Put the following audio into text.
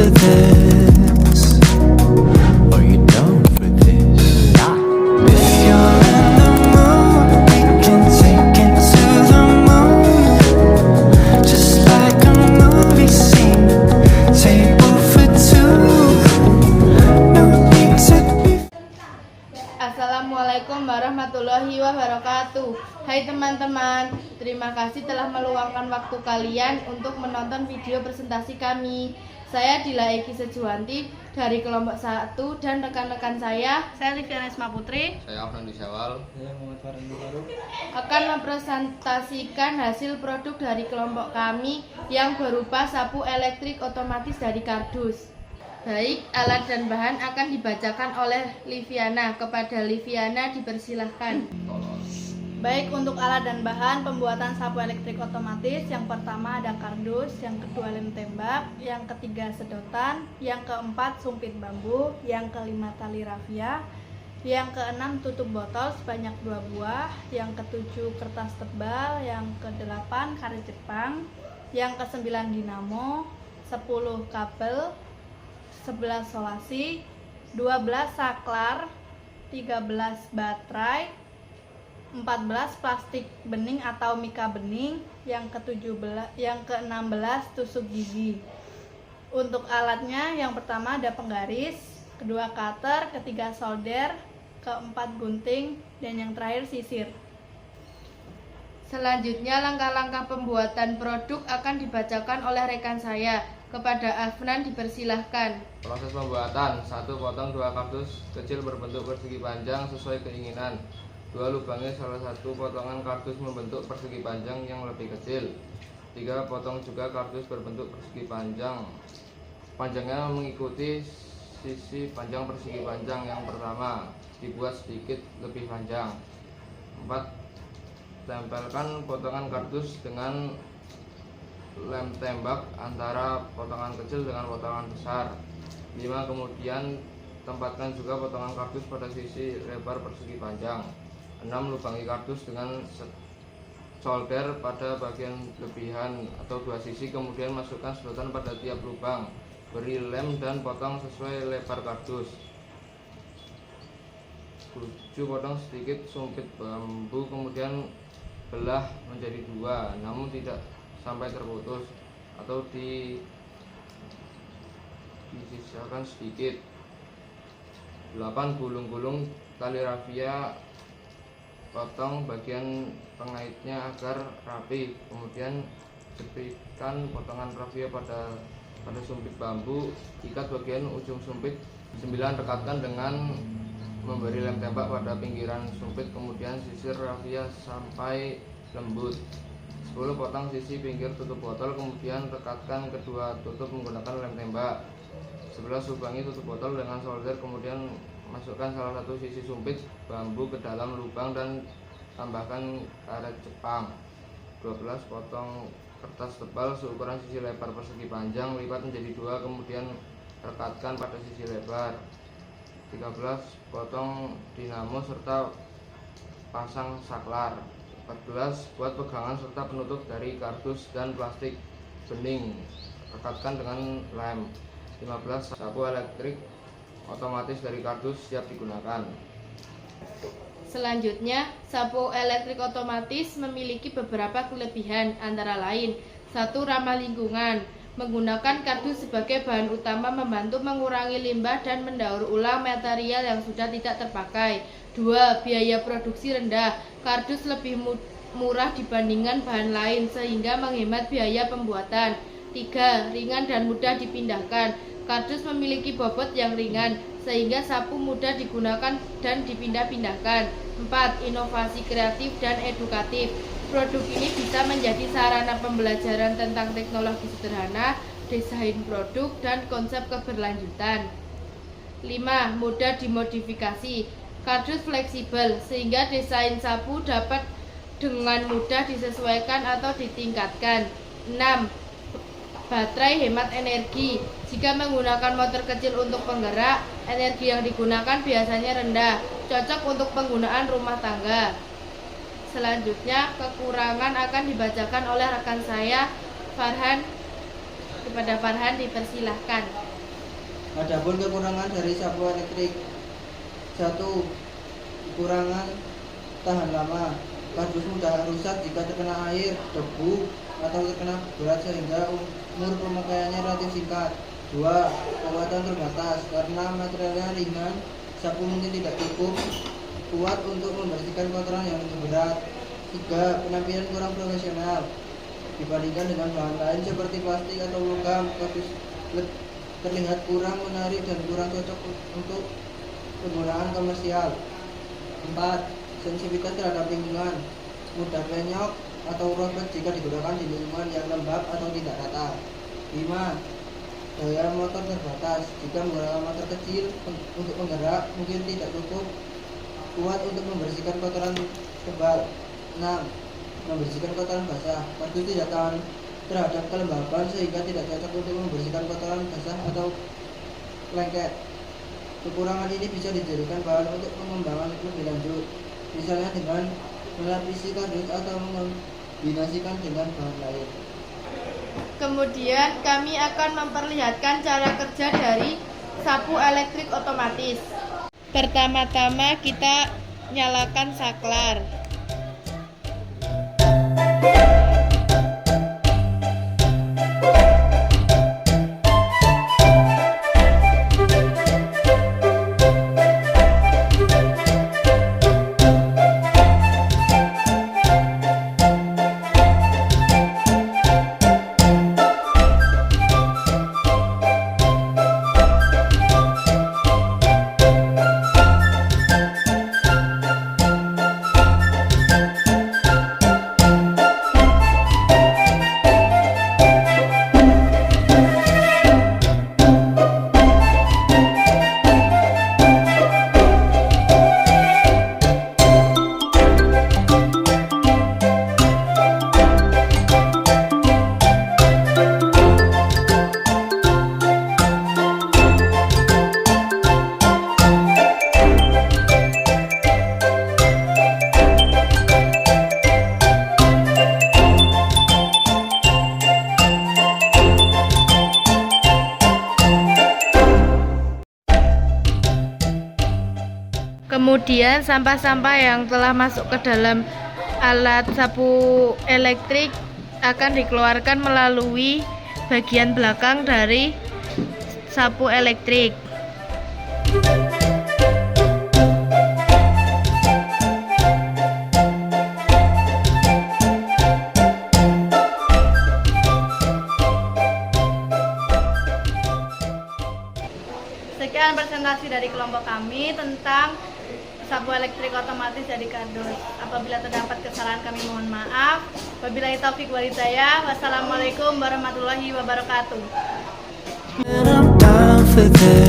for this? Are you down for this? If you're in the mood, we can take it to the moon. Just like a movie scene, table for two. No need to be. Assalamualaikum warahmatullahi wabarakatuh. Hai teman-teman, terima kasih telah meluangkan waktu kalian untuk menonton video presentasi kami. Saya Dila Eki Sejuwanti dari kelompok 1 dan rekan-rekan saya Liviana Isma Putri, Saya Afnan Disawal. akan mempresentasikan hasil produk dari kelompok kami yang berupa sapu elektrik otomatis dari kardus. Baik, alat dan bahan akan dibacakan oleh Liviana. Kepada Liviana dipersilahkan. baik untuk alat dan bahan pembuatan sapu elektrik otomatis, yang pertama ada kardus, yang kedua lem tembak, yang ketiga sedotan, yang keempat sumpit bambu, yang kelima tali rafia, yang keenam tutup botol sebanyak 2 buah, yang ketujuh kertas tebal, yang kedelapan karet Jepang, yang kesembilan dinamo, 10 kabel, 11 solasi, 12 saklar, 13 baterai, 14 plastik bening atau mika bening, yang ke-16 tusuk gigi. Untuk alatnya, yang pertama ada penggaris, kedua cutter, ketiga solder, keempat gunting, dan yang terakhir sisir. Selanjutnya, langkah-langkah pembuatan produk akan dibacakan oleh rekan saya. Kepada Afnan dipersilahkan. Proses pembuatan: 1. Potong 2 kardus kecil berbentuk persegi panjang sesuai keinginan. 2. Lubangi salah satu potongan kardus membentuk persegi panjang yang lebih kecil. 3. Potong juga kardus berbentuk persegi panjang. Panjangnya mengikuti sisi panjang persegi panjang yang pertama, dibuat sedikit lebih panjang. 4. Tempelkan potongan kardus dengan lem tembak antara potongan kecil dengan potongan besar. 5. Kemudian tempatkan juga potongan kardus pada sisi lebar persegi panjang. 6. Lubangi kardus dengan solder pada bagian lebihan atau 2 sisi, kemudian masukkan sedotan pada tiap lubang. Beri lem dan potong sesuai lebar kardus. 7. Potong sedikit sumpit bambu, kemudian belah menjadi 2, namun tidak sampai terputus atau disisakan sedikit. 8. Gulung-gulung tali rafia, potong bagian pengaitnya agar rapi, kemudian jepitkan potongan rafia pada sumpit bambu, ikat bagian ujung sumpit. 9. Rekatkan dengan memberi lem tembak pada pinggiran sumpit, kemudian sisir rafia sampai lembut. 10. Potong sisi pinggir tutup botol, kemudian rekatkan kedua tutup menggunakan lem tembak. 11. Lubangi tutup botol dengan solder, kemudian masukkan salah satu sisi sumpit bambu ke dalam lubang dan tambahkan karet Jepang. 12. Potong kertas tebal seukuran sisi lebar persegi panjang, lipat menjadi 2, kemudian rekatkan pada sisi lebar. 13. Potong dinamo serta pasang saklar. 14. Buat pegangan serta penutup dari kardus dan plastik bening, rekatkan dengan lem. 15. Sapu elektrik otomatis dari kardus siap digunakan. Selanjutnya, sapu elektrik otomatis memiliki beberapa kelebihan, antara lain: 1. Ramah lingkungan. Menggunakan kardus sebagai bahan utama membantu mengurangi limbah dan mendaur ulang material yang sudah tidak terpakai. 2. Biaya produksi rendah. Kardus lebih murah dibandingkan bahan lain sehingga menghemat biaya pembuatan. 3. Ringan dan mudah dipindahkan. Kardus memiliki bobot yang ringan sehingga sapu mudah digunakan dan dipindah-pindahkan. 4. Inovasi kreatif dan edukatif. Produk ini bisa menjadi sarana pembelajaran tentang teknologi sederhana, desain produk, dan konsep keberlanjutan. 5. Mudah dimodifikasi. Kardus fleksibel sehingga desain sapu dapat dengan mudah disesuaikan atau ditingkatkan. 6. Baterai hemat energi. Jika menggunakan motor kecil untuk penggerak, energi yang digunakan biasanya rendah, cocok untuk penggunaan rumah tangga. Selanjutnya, kekurangan akan dibacakan oleh rekan saya, Farhan. Kepada Farhan dipersilahkan. Adapun kekurangan dari sapu elektrik: 1. Kekurangan tahan lama. Kardus mudah rusak jika terkena air, debu, atau terkena berat sehingga umur pemakaiannya relatif singkat. 2. Kekuatan terbatas karena materialnya ringan, sapu mungkin tidak cukup kuat untuk membersihkan kotoran yang lebih berat. 3. Penampilan kurang profesional dibandingkan dengan bahan lain seperti plastik atau logam. Kardus terlihat kurang menarik dan kurang cocok untuk penggunaan komersial. 4. Sensitivitas terhadap lingkungan, mudah penyok atau robek jika digunakan di lingkungan yang lembab atau tidak rata. 5. Daya motor terbatas, jika menggunakan motor kecil untuk penggerak mungkin tidak cukup kuat untuk membersihkan kotoran tebal. 6. Membersihkan kotoran basah. Kardus tidak tahan terhadap kelembaban sehingga tidak cocok untuk membersihkan kotoran basah atau lengket. Kekurangan ini bisa dijadikan bahan untuk pengembangan lebih lanjut, misalnya dengan melapisi kardus atau mengombinasikan dengan bahan lain. Kemudian kami akan memperlihatkan cara kerja dari sapu elektrik otomatis. Pertama-tama kita nyalakan saklar. Kemudian sampah-sampah yang telah masuk ke dalam alat sapu elektrik akan dikeluarkan melalui bagian belakang dari sapu elektrik. Sekian presentasi dari kelompok kami tentang sapu elektrik otomatis dari kardus. Apabila terdapat kesalahan kami mohon maaf. Wabillahi taufik wal hidayah. Wassalamualaikum warahmatullahi wabarakatuh. And I'm down for this.